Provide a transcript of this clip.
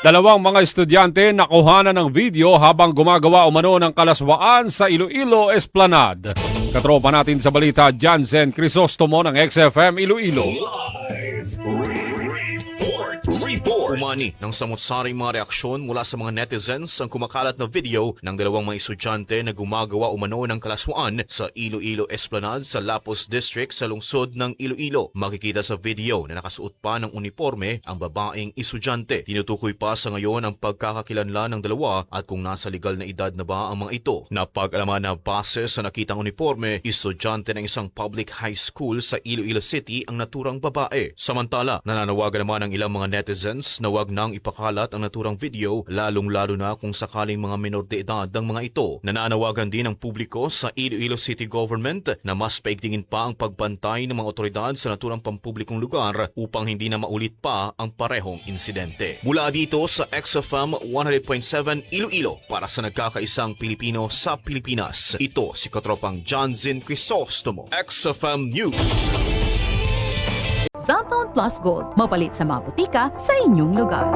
Dalawang mga estudyante nakuhanan ng video habang gumagawa umano ng kalaswaan sa Iloilo Esplanade. Katropa natin sa balita, Jansen Crisostomo ng XFM Iloilo. Umani ng samot-saring mga reaksyon mula sa mga netizens ang kumakalat na video ng dalawang mga estudyante na gumagawa umano ng kalaswaan sa Iloilo Esplanade sa Lapus District sa lungsod ng Iloilo. Makikita sa video na nakasuot pa ng uniforme ang babaeng estudyante. Tinutukoy pa sa ngayon ang pagkakakilanlan ng dalawa at kung nasa legal na edad na ba ang mga ito. Napag-alaman na base sa nakitang uniforme, estudyante ng isang public high school sa Iloilo City ang naturang babae. Samantala, nananawagan naman ang ilang mga netizens na wag nang ipakalat ang naturang video, lalong-lalo na kung sakaling mga menor de edad ang mga ito. Nananawagan din ang publiko sa Iloilo City Government na mas paigtingin pa ang pagbantay ng mga otoridad sa naturang pampublikong lugar upang hindi na maulit pa ang parehong insidente. Mula dito sa XFM 100.7 Iloilo para sa nagkakaisang Pilipino sa Pilipinas. Ito si Katropang Jansen Crisostomo, XFM News. Cellphone Plus Gold, mapalit sa mga butika sa inyong lugar.